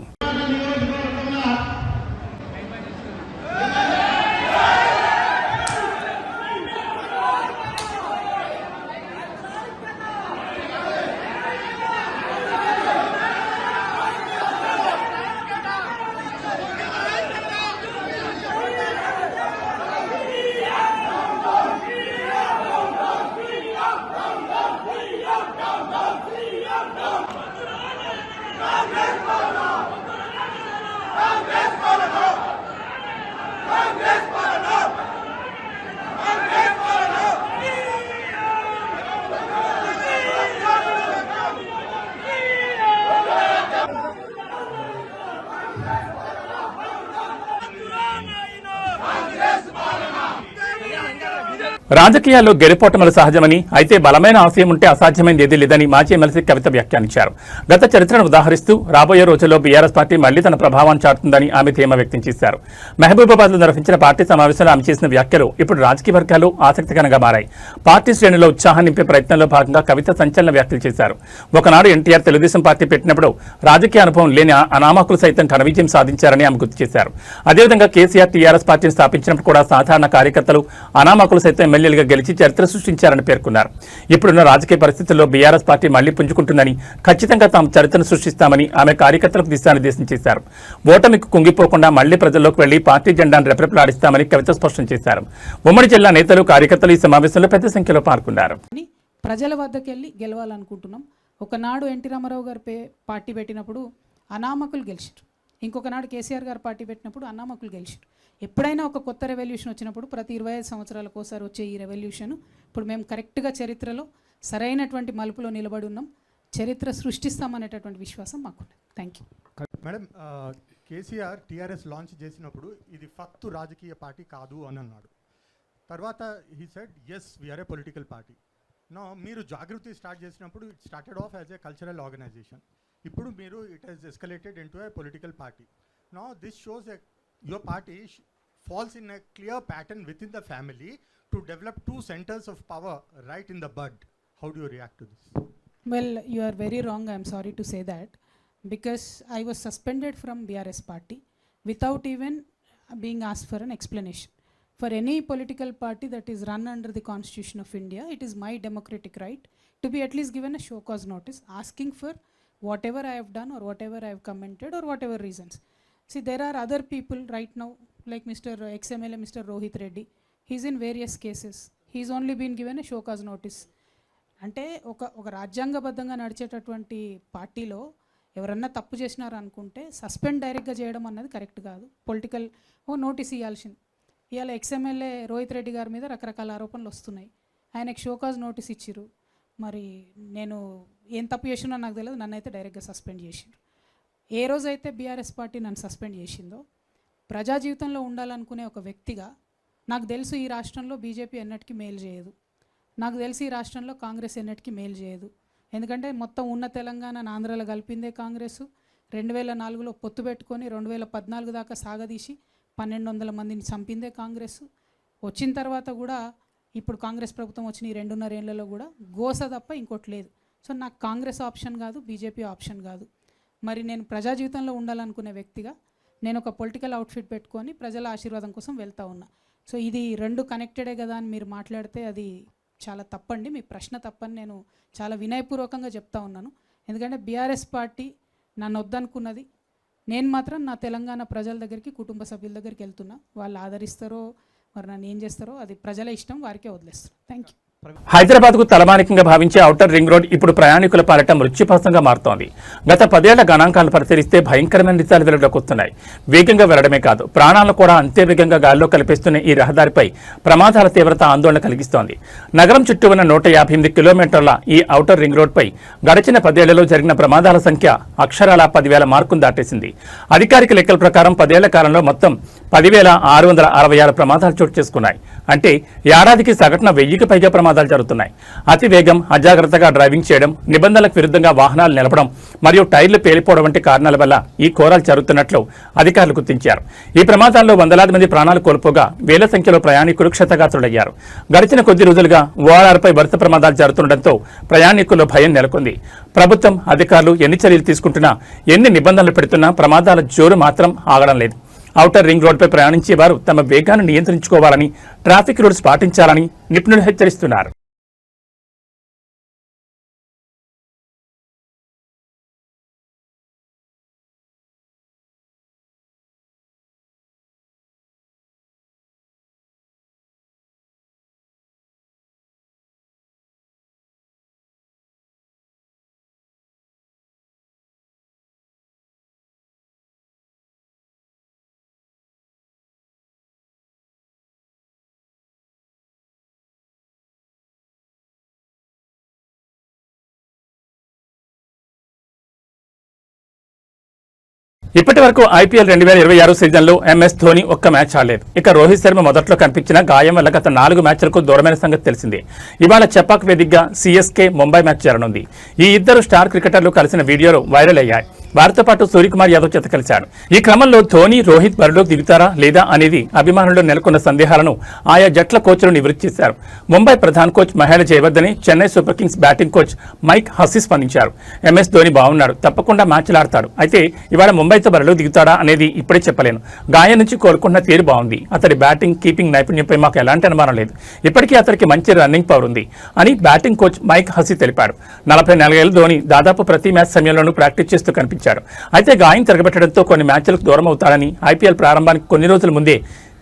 రాజకీయాల్లో గెలుపోటములు సహజమని, అయితే బలమైన ఆశయం ఉంటే అసాధ్యమైనది ఏదీ లేదని మాజీ ఎమ్మెల్సీ కవిత వ్యాఖ్యానించారు. గత చరిత్రను ఉదాహరిస్తూ రాబోయే రోజుల్లో బీఆర్ఎస్ పార్టీ మళ్లీ తన ప్రభావాన్ని చాటుతుందని ఆమె ధీమా వ్యక్తం చేశారు. మహబూబాబాద్లో నిర్వహించిన పార్టీ సమావేశంలో ఆమె చేసిన వ్యాఖ్యలు ఇప్పుడు రాజకీయ వర్గాలు ఆసక్తికరంగా మారాయి. పార్టీ శ్రేణుల్లో ఉత్సాహం నింపే ప్రయత్నంలో భాగంగా కవిత సంచలన వ్యాఖ్యలు చేశారు. ఒకనాడు ఎన్టీఆర్ తెలుగుదేశం పార్టీ పెట్టినప్పుడు రాజకీయ అనుభవం లేని అనామకులు సైతం ఘన విజయం సాధించారని ఆమె గుర్తు చేశారు. అదేవిధంగా కేసీఆర్ టీఆర్ఎస్ పార్టీని స్థాపించినప్పుడు కూడా సాధారణ కార్యకర్తలు అనామకులు సైతం ఎమ్మెల్యేలుగా గెలిచి చరిత్ర సృష్టించారని పేర్కొన్నారు. ఇప్పుడున్న రాజకీయ పరిస్థితుల్లో బీఆర్ఎస్ పార్టీ మళ్లీ పుంజుకుంటుందని, ఖచ్చితంగా తాము చరిత్రను సృష్టిస్తామని ఆమె కార్యకర్తలకు దిశానిర్దేశం చేశారు. ఓటమికి కుంగిపోకుండా మళ్లీ ప్రజల్లోకి వెళ్లి పార్టీ జెండాను రెపరెపలాడిస్తామని కవిత స్పష్టం చేశారు. ఉమ్మడి జిల్లా నేతలు, కార్యకర్తలు ఈ సమావేశంలో పెద్ద సంఖ్యలో పాల్గొన్నారు. ప్రజల వద్దకెళ్ళి గెలవాలనుకుంటున్నాం. ఒకనాడు ఎన్టీ రామారావు గారు పార్టీ పెట్టినప్పుడు అనామకులు గెలిచారు. ఇంకొకనాడు కేసీఆర్ గారు పార్టీ పెట్టినప్పుడు అనామకులు గెలిచారు. ఎప్పుడైనా ఒక కొత్త రెవల్యూషన్ వచ్చినప్పుడు ప్రతి 25 సంవత్సరాలకు ఒకసారి వచ్చే ఈ రెవల్యూషన్ ఇప్పుడు మేము కరెక్ట్గా చరిత్రలో సరైనటువంటి మలుపులో నిలబడి ఉన్నాం. చరిత్ర సృష్టిస్తామనేటటువంటి విశ్వాసం మాకున్నది. Thank you. Madam, KCR TRS launch చేసినప్పుడు ఇది ఫక్తు రాజకీయ పార్టీ కాదు అని అన్నాడు. తర్వాత he said yes we're a political party. No, మీరు జాగృతి స్టార్ట్ చేసినప్పుడు it started off as a cultural organization. ఇప్పుడు మీరు it has escalated into a political party. No, this shows your party falls in a clear pattern within the family to develop two centers of power right in the bud. How do you react to this? Well, you are very wrong. I am sorry to say that, because I was suspended from BRS party without even being asked for an explanation. For any political party that is run under the Constitution of India, it is my democratic right to be at least given a show cause notice asking for whatever I have done or whatever I have commented or whatever reasons. See, there are other people right now, like Mr. XMLA, Mr. Rohit Reddy. He's in various cases. He's only been given a show cause notice. అంటే ఒక రాజ్యాంగబద్ధంగా నడిచేటటువంటి పార్టీలో ఎవరన్నా తప్పు చేసినారు అనుకుంటే suspend డైరెక్ట్గా చేయడం అన్నది కరెక్ట్ కాదు. పొలిటికల్ నోటీస్ ఇవ్వాల్సింది. ఇవాళ ఎక్స్ఎమ్మెల్యే రోహిత్ రెడ్డి గారి మీద రకరకాల ఆరోపణలు వస్తున్నాయి. ఆయనకు షో కాజ్ నోటీస్ ఇచ్చిర్రు. మరి నేను ఏం తప్పు చేసినా నాకు తెలియదు, నన్ను అయితే డైరెక్ట్గా సస్పెండ్ చేసిండ్రు. ఏ రోజైతే బీఆర్ఎస్ పార్టీ నన్ను సస్పెండ్ చేసిందో, ప్రజా జీవితంలో ఉండాలనుకునే ఒక వ్యక్తిగా నాకు తెలుసు ఈ రాష్ట్రంలో బీజేపీ ఎన్నటికీ మేలు చేయదు, నాకు తెలిసి ఈ రాష్ట్రంలో కాంగ్రెస్ ఎన్నటికీ మేలు చేయదు. ఎందుకంటే మొత్తం ఉన్న తెలంగాణను ఆంధ్రాలో కలిపిందే కాంగ్రెస్. 2004లో పొత్తు పెట్టుకొని 2014 దాకా సాగదీసి 1200 మందిని చంపిందే కాంగ్రెస్. వచ్చిన తర్వాత కూడా ఇప్పుడు కాంగ్రెస్ ప్రభుత్వం వచ్చిన ఈ 2.5 ఏళ్లలో కూడా గోస తప్ప ఇంకోటి లేదు. సో నాకు కాంగ్రెస్ ఆప్షన్ కాదు, బీజేపీ ఆప్షన్ కాదు. మరి నేను ప్రజా జీవితంలో ఉండాలనుకునే వ్యక్తిగా నేను ఒక పొలిటికల్ అవుట్ఫిట్ పెట్టుకొని ప్రజల ఆశీర్వాదం కోసం వెళ్తూ ఉన్నా. సో ఇది రెండు కనెక్టెడే కదా అని మీరు మాట్లాడితే అది చాలా తప్పండి. మీ ప్రశ్న తప్పని నేను చాలా వినయపూర్వకంగా చెప్తా ఉన్నాను. ఎందుకంటే బీఆర్ఎస్ పార్టీ నన్ను వద్దనుకున్నది. నేను మాత్రం నా తెలంగాణ ప్రజల దగ్గరికి, కుటుంబ సభ్యుల దగ్గరికి వెళ్తున్నా. వాళ్ళు ఆదరిస్తారో మరి నన్ను ఏం చేస్తారో అది ప్రజల ఇష్టం, వారికే వదిలేస్తాను. Thank you. హైదరాబాద్ కు తలమానికంగా భావించే ఔటర్ రింగ్ రోడ్ ఇప్పుడు ప్రయాణికుల పాలిట మృత్యుపాసంగా మారుతోంది. గత 10 ఏళ్ల గణాంకాలను పరిశీలిస్తే భయంకరమైన నిజాలు వెలుగులోకి వస్తున్నాయి. వేగంగా వెళ్లడమే కాదు, ప్రాణాలను కూడా అంతే వేగంగా గాల్లో కలిపేస్తున్న ఈ రహదారిపై ప్రమాదాల తీవ్రత ఆందోళన కలిగిస్తోంది. నగరం చుట్టూ ఉన్న 158 కిలోమీటర్ల ఈ ఔటర్ రింగ్ రోడ్పై గడిచిన 10 ఏళ్లలో జరిగిన ప్రమాదాల సంఖ్య అక్షరాల 10,000 మార్కును దాటేసింది. అధికారిక లెక్కల ప్రకారం 10 ఏళ్ల కాలంలో మొత్తం 10,666 ప్రమాదాలు చోటు చేసుకున్నాయి. అంటే ఏడాదికి సగటున 1000కి పైగా ప్రమాదాలు జరుగుతున్నాయి. అతి వేగం, అజాగ్రత్తగా డ్రైవింగ్ చేయడం, నిబంధనలకు విరుద్ధంగా వాహనాలు నిలపడం మరియు టైర్లు పేలిపోవడం వంటి కారణాల వల్ల ఈ ఘోరాలు జరుగుతున్నట్లు అధికారులు గుర్తించారు. ఈ ప్రమాదాల్లో వందలాది మంది ప్రాణాలు కోల్పోగా వేల సంఖ్యలో ప్రయాణికులు క్షతగాత్రులయ్యారు. గడిచిన కొద్ది రోజులుగా ఓఆర్ఆర్పై వరుస ప్రమాదాలు జరుగుతుండటంతో ప్రయాణికుల్లో భయం నెలకొంది. ప్రభుత్వం, అధికారులు ఎన్ని చర్యలు తీసుకుంటున్నా, ఎన్ని నిబంధనలు పెడుతున్నా ప్రమాదాల జోరు మాత్రం ఆగడం లేదు. ఔటర్ రింగ్ రోడ్పై ప్రయాణించే వారు తమ వేగాన్ని నియంత్రించుకోవాలని, ట్రాఫిక్ రూల్స్ పాటించాలని నిపుణులు హెచ్చరిస్తున్నారు. ఇప్పటి వరకు ఐపీఎల్ 2026 సీజన్లో ఎంఎస్ ధోని ఒక్క మ్యాచ్ ఆడలేదు. ఇక రోహిత్ శర్మ మొదట్లో కనిపించిన గాయం వల్ల గత 4 మ్యాచ్లకు దూరమైన సంగతి తెలిసిందే. ఇవాళ చెపాక్ వేదికగా సిఎస్కే ముంబై మ్యాచ్ జరగనుంది. ఈ ఇద్దరు స్టార్ క్రికెటర్లు కలిసిన వీడియోలు వైరల్ అయ్యాయి. వారితో పాటు సూర్యకుమార్ యాదవ్ జత కలిశాడు. ఈ క్రమంలో ధోని, రోహిత్ బరిలోకి దిగుతారా లేదా అనేది అభిమానుల్లో నెలకొన్న సందేహాలను ఆయా జట్ల కోచ్లు నివృత్తి చేశారు. ముంబై ప్రధాన coach Mahela Jayawardene, Chennai Super Kings batting coach Mike Hussey స్పందించారు. ఎంఎస్ ధోని బాగున్నాడు, తప్పకుండా మ్యాచ్లు ఆడతాడు. అయితే ఇవాళ ముంబైతో బరిలో దిగుతాడా అనేది ఇప్పుడే చెప్పలేను. గాయం నుంచి కోలుకుంటున్న తీరు బాగుంది. అతడి బ్యాటింగ్, కీపింగ్ నైపుణ్యంపై మాకు ఎలాంటి అనుమానం లేదు. ఇప్పటికీ అతనికి మంచి రన్నింగ్ పవర్ ఉంది అని బ్యాటింగ్ కోచ్ మైక్ హస్సీ తెలిపాడు. 44 ఏళ్ల ధోని దాదాపు ప్రతి మ్యాచ్ సమయంలోనూ ప్రాక్టీస్ చేస్తూ కనిపించారు. అయితే గాయం తిరగబెట్టడంతో కొన్ని మ్యాచ్లకు దూరం అవుతాడని ఐపీఎల్ ప్రారంభానికి కొన్ని రోజుల ముందే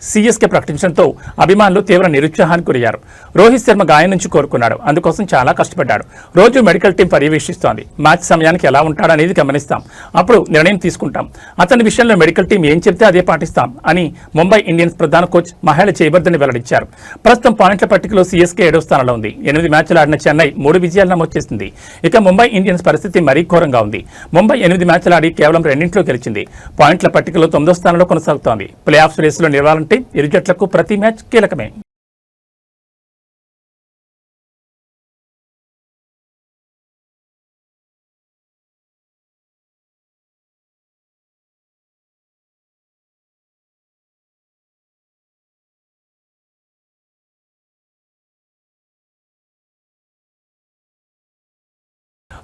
సిఎస్కే ప్రకటించడంతో అభిమానులు తీవ్ర నిరుత్సాహానికి గురయ్యారు. రోహిత్ శర్మ గాయం నుంచి కోరుకున్నాడు. అందుకోసం చాలా కష్టపడ్డాడు. రోజు మెడికల్ టీం పర్యవేక్షిస్తోంది. మ్యాచ్ సమయానికి ఎలా ఉంటాడనేది గమనిస్తాం. అప్పుడు నిర్ణయం తీసుకుంటాం. అతని విషయంలో మెడికల్ టీం ఏం చెప్తే అదే పాటిస్తాం అని ముంబై ఇండియన్స్ ప్రధాన కోచ్ మహేల జయవర్ధన్ వెల్లడించారు. ప్రస్తుతం పాయింట్ల పట్టికలో సిఎస్కే 7వ స్థానంలో ఉంది. 8 మ్యాచ్లు ఆడిన చెన్నై 3 విజయాలు నమోదు చేసింది. ఇక ముంబై ఇండియన్స్ పరిస్థితి మరీ ఘోరంగా ఉంది. ముంబై 8 మ్యాచ్లు ఆడి కేవలం 2 గెలిచింది. పాయింట్ల పట్టికలో 9వ స్థానంలో కొనసాగుతోంది. ప్లే ఆఫ్స్ రేసులో నిలవాలంటే ఇరు జట్లకు ప్రతి మ్యాచ్ కీలకమే.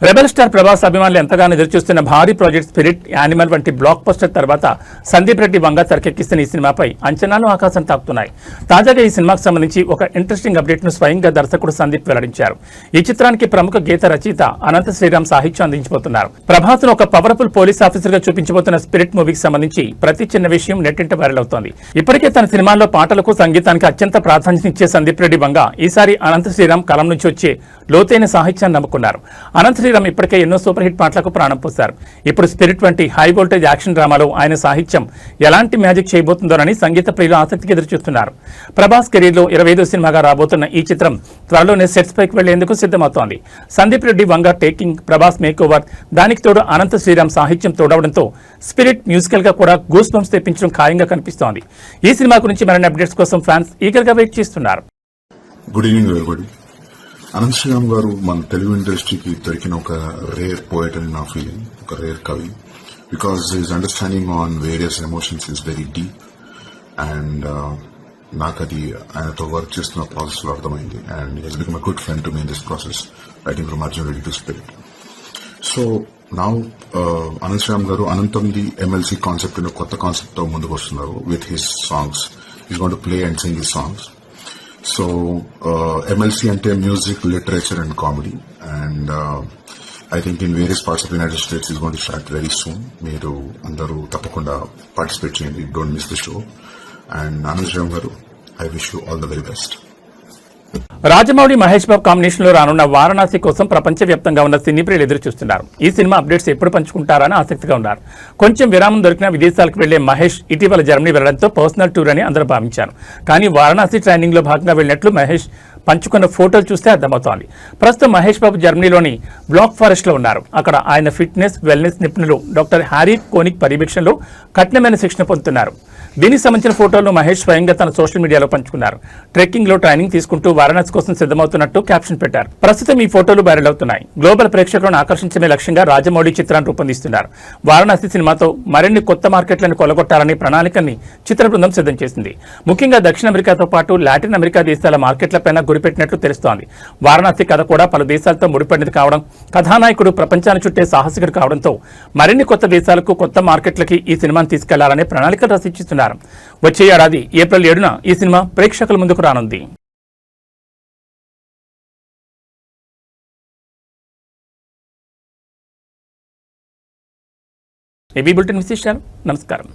రెబల్ స్టార్ ప్రభాస్ అభిమానులు ఎంతగానో ఎదురుచూస్తున్న భారీ ప్రాజెక్ట్ స్పిరిట్, యానిమల్ వంటి బ్లాక్ బస్టర్ తర్వాత సందీప్ రెడ్డి వంగ తెరకెక్కిస్తున్న ఈ సినిమాపై అంచనాలు ఆకాశం తాకుతున్నాయి. తాజాగా ఈ సినిమాకు సంబంధించి ఒక ఇంట్రెస్టింగ్ అప్డేట్ ను స్వయంగా దర్శకుడు సందీప్ వెల్లడించారు. ఈ చిత్రానికి ప్రముఖ గీత రచయిత అనంత శ్రీరామ్ సాహిత్యం అందించబోతున్నారు. ప్రభాస్ ను ఒక పవర్ఫుల్ పోలీస్ ఆఫీసర్ గా చూపించబోతున్న స్పిరిట్ మూవీకి సంబంధించి ప్రతి చిన్న విషయం నెట్టింట వైరల్ అవుతోంది. ఇప్పటికే తన సినిమాల్లో పాటలకు, సంగీతానికి అత్యంత ప్రాధాన్యతనిచ్చే సందీప్ రెడ్డి వంగ ఈసారి అనంత శ్రీరామ్ కలం నుంచి వచ్చే లోతైన సాహిత్యాన్ని నమ్ముకున్నారు. అనంత శ్రీరామ్ ఇప్పటికే ఎన్నో సూపర్ హిట్ పాటలకు ప్రాణం పోశారు. ఇప్పుడు స్పిరిట్ వంటి హై వోల్టేజ్ యాక్షన్ డ్రామాలో ఆయన సాహిత్యం ఎలాంటి మ్యాజిక్ చేయబోతుందోనని సంగీత ప్రియులు ఆసక్తిగా ఎదురుచూస్తున్నారు. ప్రభాస్ కెరీర్లో 25వ సినిమాగా రాబోతున్న ఈ చిత్రం త్వరలోనే సెట్స్ పైకి వెళ్లేందుకు సిద్ధమవుతోంది. Sandeep Reddy Vanga taking, Prabhas make over, దానికి తోడు అనంత శ్రీరామ్ సాహిత్యం తోడవడంతో స్పిరిట్ మ్యూజికల్ గా కూడా గూస్ బంప్స్ తెప్పించడం ఖాయంగా కనిపిస్తోంది. ఈ సినిమా గురించి మరిన్ని అప్డేట్స్ కోసం ఫ్యాన్స్ ఈగర్ గా వెయిట్ చేస్తున్నారు. Good evening everybody. Anant Sriram garu మన తెలుగు ఇండస్ట్రీకి దొరికిన ఒక రేర్ పోయట్ అని నా ఫీలింగ్, ఒక రేర్ కవి. Because his understanding on various emotions is very deep and నాకు అది ఆయనతో వర్క్ చేస్తున్న ప్రాసెస్ లో అర్థమైంది. And he's become a good friend to me in this process, writing from Arjun Reddy to Spirit. So now Anant Sriram garu అనంతంది MLC concept కొత్త concept తో ముందుకు వస్తున్నారు with his songs. Is going to play and sing his songs. So MLC ante music, literature and comedy, and I think in various parts of the United States is going to start very soon. Meeru andaru tappakunda participate cheyandi, don't miss the show. And Anand Ram garu, I wish you all the very best. Rajamouli, Mahesh Babu combination లో రానున్న వారణాసి కోసం ప్రపంచవ్యాప్తంగా ఉన్న సినీ ప్రియులు ఎదురు చూస్తున్నారు. ఈ cinema updates ఎప్పుడు పంచుకుంటారని ఆసక్తిగా ఉన్నారు. కొంచెం విరామం దొరికిన విదేశాలకు వెళ్లే మహేష్ ఇటీవల జర్మనీ వెళ్లడంతో పర్సనల్ టూర్ అని అందరూ భావించారు. కానీ వారణాసి ట్రైనింగ్ లో భాగంగా వెళ్లినట్లు మహేష్ పంచుకున్న ఫోటోలు చూస్తే అర్థమవుతోంది. ప్రస్తుతం మహేష్ బాబు జర్మనీలోని బ్లాక్ ఫారెస్ట్ లో ఉన్నారు. అక్కడ ఆయన ఫిట్నెస్, వెల్నెస్ నిపుణులు డాక్టర్ హ్యారీ కోనిక్ పర్యవేక్షణలో కఠినమైన శిక్షణ పొందుతున్నారు. దీనికి సంబంధించిన ఫోటోలను మహేష్ స్వయంగా తన సోషల్ మీడియాలో పంచుకున్నారు. ట్రెక్కింగ్ లో ట్రైనింగ్ తీసుకుంటూ వారణాసి కోసం సిద్ధమవుతున్నట్టు క్యాప్షన్ పెట్టారు. ప్రస్తుతం ఈ ఫోటోలు వైరల్ అవుతున్నాయి. గ్లోబల్ ప్రేక్షకులను ఆకర్షించే లక్ష్యంగా రాజమౌళి చిత్రాన్ని రూపొందిస్తున్నారు. వారణాసి సినిమాతో మరిన్ని కొత్త మార్కెట్లను కొలగొట్టాలనే ప్రణాళికని చిత్ర బృందం సిద్ధం చేసింది. ముఖ్యంగా దక్షిణ అమెరికాతో పాటు లాటిన్ అమెరికా దేశాల మార్కెట్లపైన గురిపెట్టినట్లు తెలుస్తోంది. వారణాసి కథ కూడా పలు దేశాలతో ముడిపడినది కావడం, కథానాయకుడు ప్రపంచాన్ని చుట్టే సాహసికుడు కావడంతో మరిన్ని కొత్త దేశాలకు, కొత్త మార్కెట్లకి ఈ సినిమాను తీసుకెళ్లాలనే ప్రణాళికలు రచించుతున్నారు. వచ్చే ఏడాది ఏప్రిల్ 7న ఈ సినిమా ప్రేక్షకుల ముందుకు రానుంది. ఏబీ బులెటిన్ విశేషాలు. నమస్కారం.